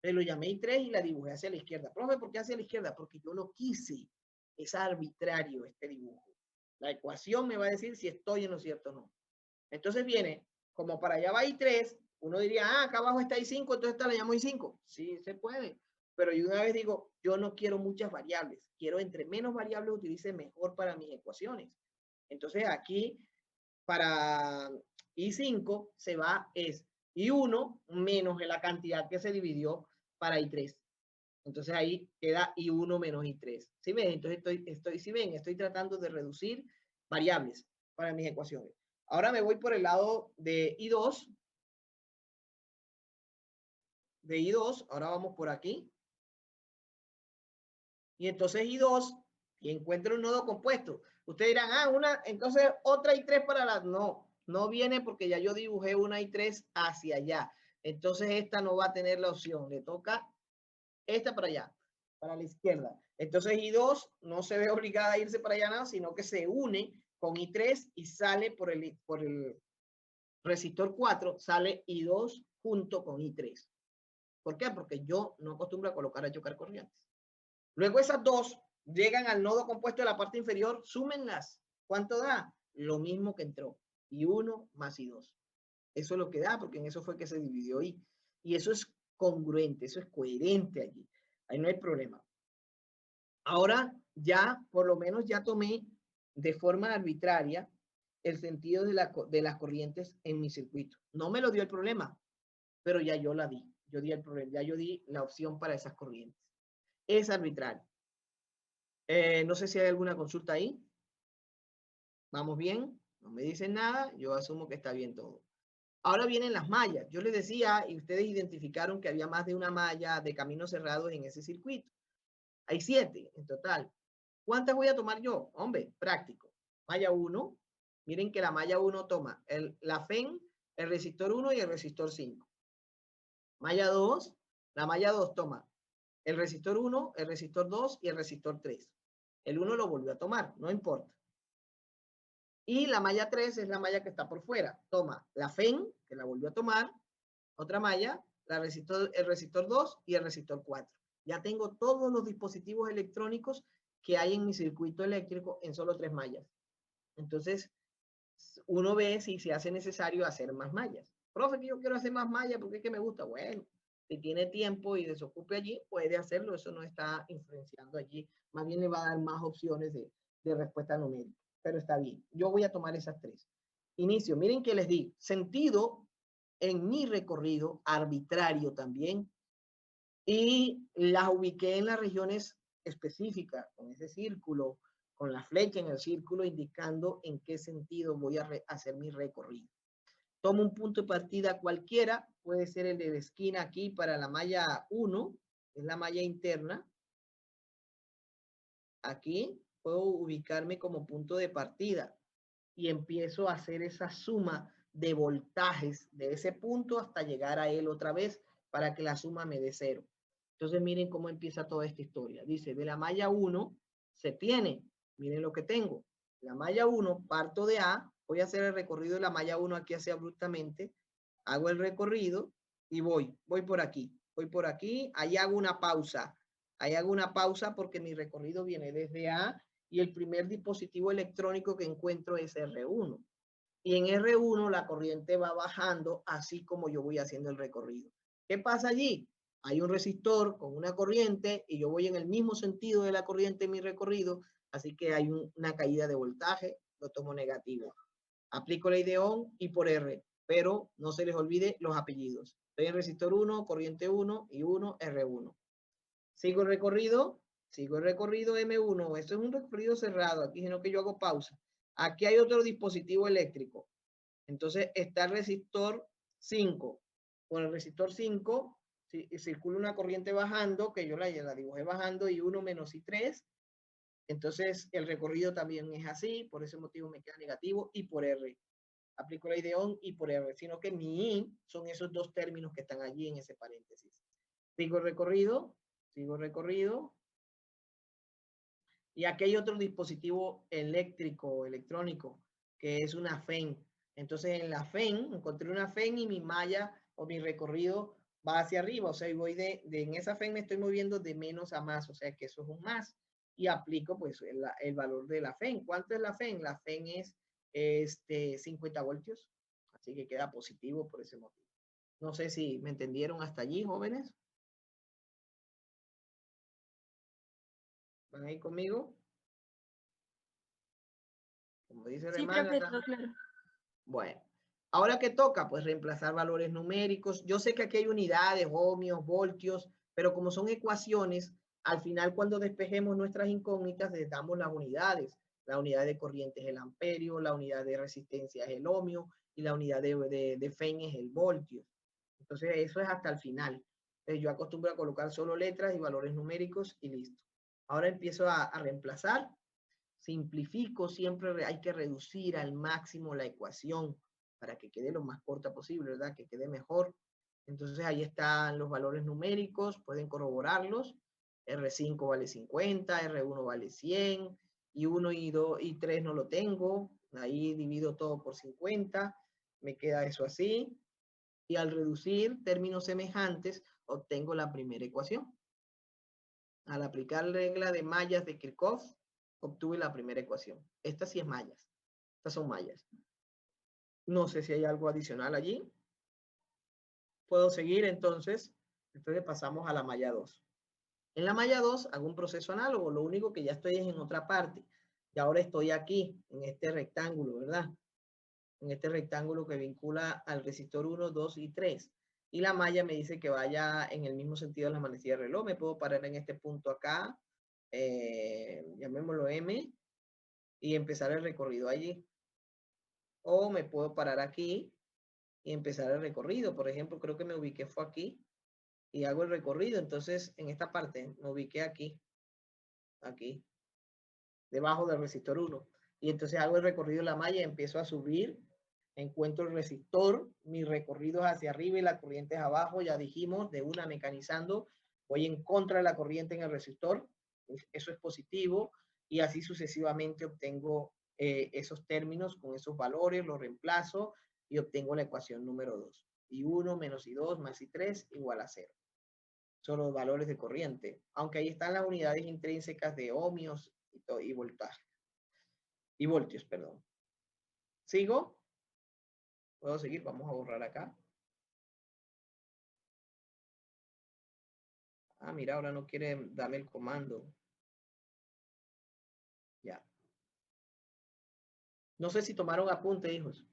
Lo llamé I3 y la dibujé hacia la izquierda. Profe, ¿por qué hacia la izquierda? Porque yo lo quise. Es arbitrario este dibujo. La ecuación me va a decir si estoy en lo cierto o no. Entonces viene, como para allá va I3, uno diría, acá abajo está I5, entonces esta la llamo I5. Sí, se puede. Pero yo una vez digo, yo no quiero muchas variables. Quiero entre menos variables utilice mejor para mis ecuaciones. Entonces aquí, para I5 se va es I1 menos la cantidad que se dividió para I3. Entonces ahí queda I1 menos I3. ¿Sí ven? Entonces estoy tratando de reducir variables para mis ecuaciones. Ahora me voy por el lado de I2. De I2, ahora vamos por aquí. Y entonces I2, y encuentro un nodo compuesto. Ustedes dirán, entonces otra I3 para la... No viene porque ya yo dibujé una I3 hacia allá. Entonces esta no va a tener la opción. Le toca esta para allá, para la izquierda. Entonces I2 no se ve obligada a irse para allá nada, sino que se une con I3 y sale por el resistor 4, sale I2 junto con I3. ¿Por qué? Porque yo no acostumbro a colocar a chocar corrientes. Luego esas dos llegan al nodo compuesto de la parte inferior, súmenlas. ¿Cuánto da? Lo mismo que entró. I1 más I2. Eso es lo que da, porque en eso fue que se dividió I. Y eso es congruente, eso es coherente allí. Ahí no hay problema. Ahora ya, por lo menos ya tomé de forma arbitraria el sentido de las corrientes en mi circuito. No me lo dio el problema, pero ya yo la di. Yo di el problema, ya yo di la opción para esas corrientes. Es arbitrario. No sé si hay alguna consulta ahí. ¿Vamos bien? No me dicen nada, yo asumo que está bien todo. Ahora vienen las mallas. Yo les decía, y ustedes identificaron que había más de una malla de caminos cerrados en ese circuito. Hay 7 en total. ¿Cuántas voy a tomar yo? Hombre, práctico. Malla 1. Miren que la malla 1 toma la FEN, el resistor 1 y el resistor 5. Malla 2. La malla 2 toma el resistor 1, el resistor 2 y el resistor 3. El 1 lo volvió a tomar, no importa. Y la malla 3 es la malla que está por fuera. Toma la FEN, que la volvió a tomar, otra malla, el resistor 2 y el resistor 4. Ya tengo todos los dispositivos electrónicos que hay en mi circuito eléctrico en solo 3 mallas. Entonces, uno ve si se hace necesario hacer más mallas. Profe, que yo quiero hacer más mallas porque es que me gusta. Bueno, si tiene tiempo y desocupe allí, puede hacerlo. Eso no está influenciando allí. Más bien le va a dar más opciones de respuesta numérica. Pero está bien. Yo voy a tomar esas 3. Inicio. Miren que les di sentido en mi recorrido, arbitrario también, y las ubiqué en las regiones específicas, con ese círculo, con la flecha en el círculo, indicando en qué sentido voy a hacer mi recorrido. Tomo un punto de partida cualquiera, puede ser el de la esquina aquí para la malla 1, es la malla interna. Aquí puedo ubicarme como punto de partida y empiezo a hacer esa suma de voltajes de ese punto hasta llegar a él otra vez para que la suma me dé 0. Entonces miren cómo empieza toda esta historia. Dice, de la malla 1 se tiene, miren lo que tengo. La malla 1, parto de A, voy a hacer el recorrido de la malla 1 aquí hacia abruptamente, hago el recorrido y voy por aquí, ahí hago una pausa. Ahí hago una pausa porque mi recorrido viene desde A y el primer dispositivo electrónico que encuentro es R1. Y en R1 la corriente va bajando así como yo voy haciendo el recorrido. ¿Qué pasa allí? Hay un resistor con una corriente y yo voy en el mismo sentido de la corriente en mi recorrido, así que hay una caída de voltaje, lo tomo negativo. Aplico ley de Ohm y por R, pero no se les olvide los apellidos. Estoy en resistor 1, corriente 1 y 1, R1. Sigo el recorrido M1. Esto es un recorrido cerrado aquí, sino que yo hago pausa. Aquí hay otro dispositivo eléctrico. Entonces está el resistor 5. Con el resistor 5 circula una corriente bajando, que yo la dibujé bajando, y 1 menos I3. Entonces el recorrido también es así, por ese motivo me queda negativo, y por R. Aplico la I de ON y por R, sino que mi I son esos dos términos que están allí en ese paréntesis. Sigo el recorrido. Y aquí hay otro dispositivo eléctrico, electrónico, que es una FEN. Entonces en la FEN, encontré una FEN y mi malla o mi recorrido va hacia arriba. O sea, voy en esa FEN me estoy moviendo de menos a más, o sea que eso es un más. Y aplico pues el valor de la FEN. ¿Cuánto es la FEN? La FEN es 50 voltios. Así que queda positivo por ese motivo. No sé si me entendieron hasta allí, jóvenes. ¿Van ahí conmigo? Como dice Sí, Remán, profe, todo claro. Bueno, ahora ¿qué toca? Pues reemplazar valores numéricos. Yo sé que aquí hay unidades, ohmios, voltios, pero como son ecuaciones, al final cuando despejemos nuestras incógnitas les damos las unidades. La unidad de corriente es el amperio, la unidad de resistencia es el ohmio y la unidad de FEN es el voltio. Entonces eso es hasta el final. Yo acostumbro a colocar solo letras y valores numéricos y listo. Ahora empiezo a reemplazar. Simplifico, siempre hay que reducir al máximo la ecuación para que quede lo más corta posible, ¿verdad? Que quede mejor. Entonces ahí están los valores numéricos, pueden corroborarlos. R5 vale 50, R1 vale 100, y 1 y 2 y 3 no lo tengo. Ahí divido todo por 50, me queda eso así. Y al reducir términos semejantes, obtengo la primera ecuación. Al aplicar la regla de mallas de Kirchhoff, obtuve la primera ecuación. Esta sí es mallas. Estas son mallas. No sé si hay algo adicional allí. Puedo seguir entonces. Entonces pasamos a la malla 2. En la malla 2 hago un proceso análogo. Lo único que ya estoy es en otra parte. Y ahora estoy aquí, en este rectángulo, ¿verdad? En este rectángulo que vincula al resistor 1, 2 y 3. Y la malla me dice que vaya en el mismo sentido de la manecilla de reloj. Me puedo parar en este punto acá. Llamémoslo M. Y empezar el recorrido allí. O me puedo parar aquí y empezar el recorrido. Por ejemplo, creo que me ubiqué fue aquí y hago el recorrido. Entonces, en esta parte me ubiqué aquí, debajo del resistor 1. Y entonces hago el recorrido de la malla y empiezo a subir. Encuentro el resistor, mi recorrido es hacia arriba y la corriente es abajo. Ya dijimos, de una mecanizando, voy en contra de la corriente en el resistor. Eso es positivo. Y así sucesivamente obtengo esos términos con esos valores, los reemplazo y obtengo la ecuación número 2. I1 menos I2 más I3 igual a 0. Son los valores de corriente, aunque ahí están las unidades intrínsecas de ohmios y voltaje. Y voltios, perdón. ¿Sigo? ¿Puedo seguir? Vamos a borrar acá. Ah, mira, ahora no quiere darme el comando. Ya. No sé si tomaron apunte, hijos.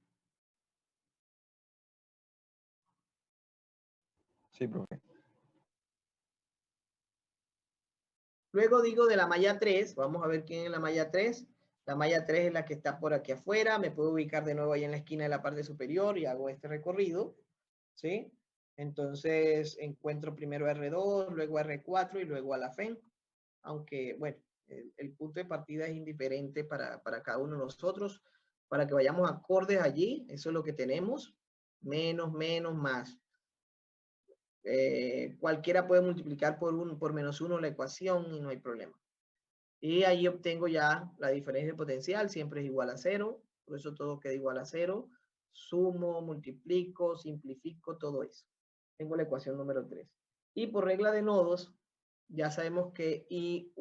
Sí, profe. Luego digo de la malla 3, vamos a ver quién es la malla 3. La malla 3 es la que está por aquí afuera, me puedo ubicar de nuevo ahí en la esquina de la parte superior y hago este recorrido, ¿sí? Entonces encuentro primero R2, luego R4 y luego a la FEN, aunque bueno, el punto de partida es indiferente para cada uno de nosotros, para que vayamos acordes allí, eso es lo que tenemos, menos, más. Cualquiera puede multiplicar por menos 1 la ecuación y no hay problema. Y ahí obtengo ya la diferencia potencial, siempre es igual a 0, por eso todo queda igual a 0. Sumo, multiplico, simplifico, todo eso. Tengo la ecuación número 3. Y por regla de nodos, ya sabemos que I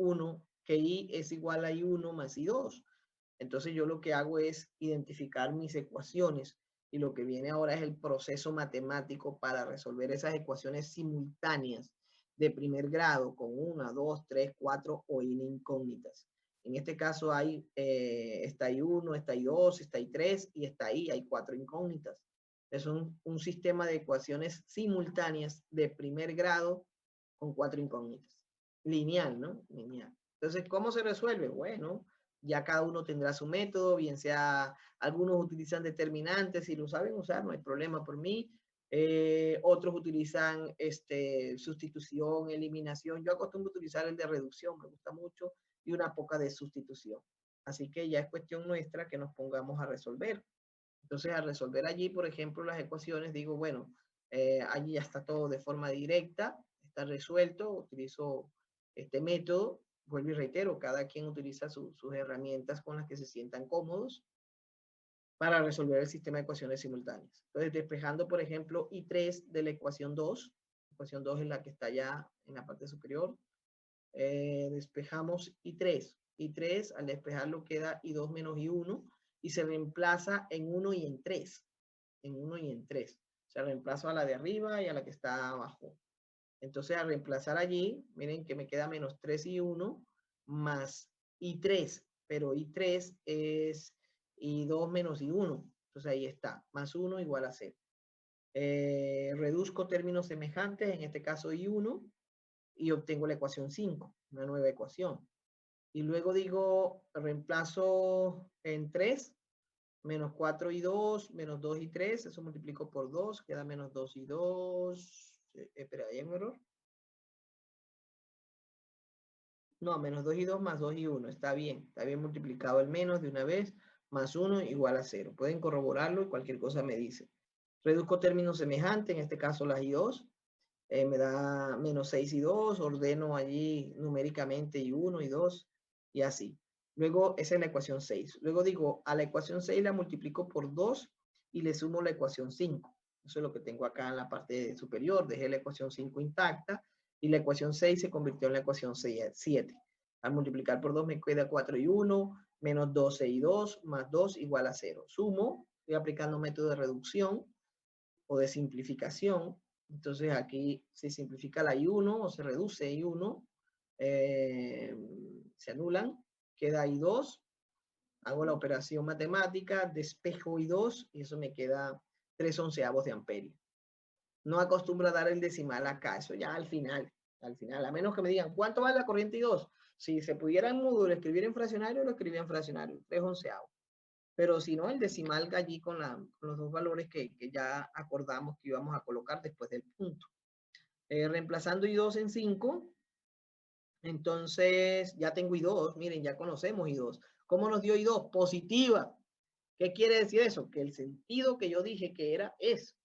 es igual a I1 más I2. Entonces yo lo que hago es identificar mis ecuaciones y lo que viene ahora es el proceso matemático para resolver esas ecuaciones simultáneas de primer grado con 1, 2, 3, 4 o n incógnitas. En este caso está ahí 1, está ahí 2, está ahí 3 y está ahí, hay 4 incógnitas. Es un sistema de ecuaciones simultáneas de primer grado con 4 incógnitas. Lineal, ¿no? Lineal. Entonces, ¿cómo se resuelve? Bueno, ya cada uno tendrá su método, bien sea, algunos utilizan determinantes, si lo saben usar, no hay problema por mí. Otros utilizan sustitución, eliminación. Yo acostumbro utilizar el de reducción, me gusta mucho, y una poca de sustitución. Así que ya es cuestión nuestra que nos pongamos a resolver. Entonces, al resolver allí, por ejemplo, las ecuaciones, digo, bueno, allí ya está todo de forma directa, está resuelto, utilizo este método. Vuelvo y reitero, cada quien utiliza sus herramientas con las que se sientan cómodos para resolver el sistema de ecuaciones simultáneas. Entonces, despejando, por ejemplo, I3 de la ecuación 2, ecuación 2 es la que está ya en la parte superior, despejamos I3. I3, al despejarlo, queda I2 menos I1, y se reemplaza en 1 y en 3. En 1 y en 3. Se reemplazo a la de arriba y a la que está abajo. Entonces, al reemplazar allí, miren que me queda menos 3I1 más I3, pero I3 es I2 menos I1. Entonces, ahí está, más 1 igual a 0. Reduzco términos semejantes, en este caso I1, y obtengo la ecuación 5, una nueva ecuación. Y luego digo, reemplazo en 3, menos 4I2, menos 2I3, eso multiplico por 2, queda menos 2I2, espera, ¿hay un error? No, menos 2I2 más 2I1, está bien multiplicado el menos de una vez, más 1 igual a 0. Pueden corroborarlo y cualquier cosa me dice. Reduzco términos semejantes, en este caso las I2, me da menos 6I2, ordeno allí numéricamente I1, I2 y así. Luego, esa es la ecuación 6. Luego digo, a la ecuación 6 la multiplico por 2 y le sumo la ecuación 5. Eso es lo que tengo acá en la parte superior. Dejé la ecuación 5 intacta y la ecuación 6 se convirtió en la ecuación 7. Al multiplicar por 2 me queda 4I1 menos 12I2 más 2 igual a 0. Sumo, estoy aplicando método de reducción o de simplificación. Entonces aquí se simplifica la I1 o se reduce I1, se anulan, queda I2, hago la operación matemática, despejo I2 y eso me queda 3/11 de amperio. No acostumbro a dar el decimal acá, eso ya al final, a menos que me digan, ¿cuánto vale la corriente I2? Si se pudiera en módulo escribir en fraccionario, lo escribía en fraccionario, 3/11. Pero si no, el decimal allí con los dos valores que ya acordamos que íbamos a colocar después del punto. Reemplazando I2 en 5, entonces ya tengo I2, miren, ya conocemos I2. ¿Cómo nos dio I2? Positiva. ¿Qué quiere decir eso? Que el sentido que yo dije que era es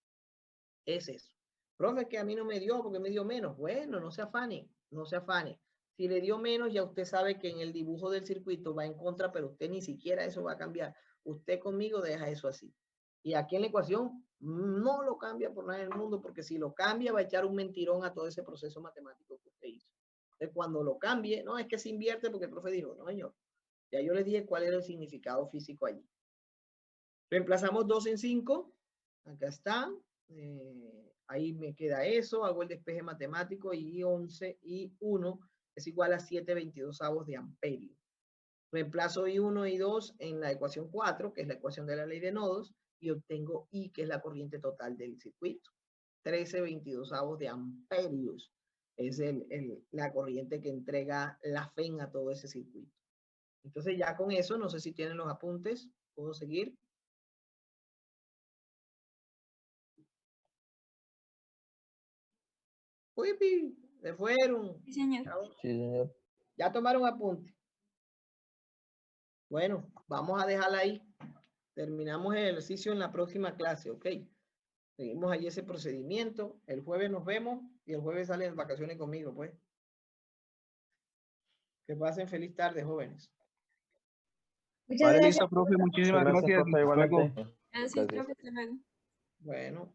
eso. Profe, que a mí no me dio porque me dio menos. Bueno, no se afane, no se afane. Si le dio menos, ya usted sabe que en el dibujo del circuito va en contra, pero usted ni siquiera eso va a cambiar. Usted conmigo deja eso así. Y aquí en la ecuación no lo cambia por nada en el mundo, porque si lo cambia va a echar un mentirón a todo ese proceso matemático que usted hizo. Entonces, cuando lo cambie, no, es que se invierte porque el profe dijo, no, señor. Ya yo les dije cuál era el significado físico allí. Reemplazamos 2 en 5. Acá está. Ahí me queda eso. Hago el despeje matemático y I11 y 1 es igual a 7/22 de amperio. Reemplazo I1 y 2 en la ecuación 4, que es la ecuación de la ley de nodos, y obtengo I, que es la corriente total del circuito. 13/22 de amperios es la corriente que entrega la FEN a todo ese circuito. Entonces ya con eso, no sé si tienen los apuntes, ¿puedo seguir? ¡Uy! Se fueron. Sí, señor. Sí, señor. Ya tomaron apunte. Bueno, vamos a dejarla ahí. Terminamos el ejercicio en la próxima clase, ¿ok? Seguimos allí ese procedimiento. El jueves nos vemos y el jueves salen en vacaciones conmigo, pues. Que pasen feliz tarde, jóvenes. Muchas Vale, gracias. listo, profe. Muchísimas gracias. profe, Hasta luego. igualmente. Gracias, Gracias. profe. Hasta luego. Bueno.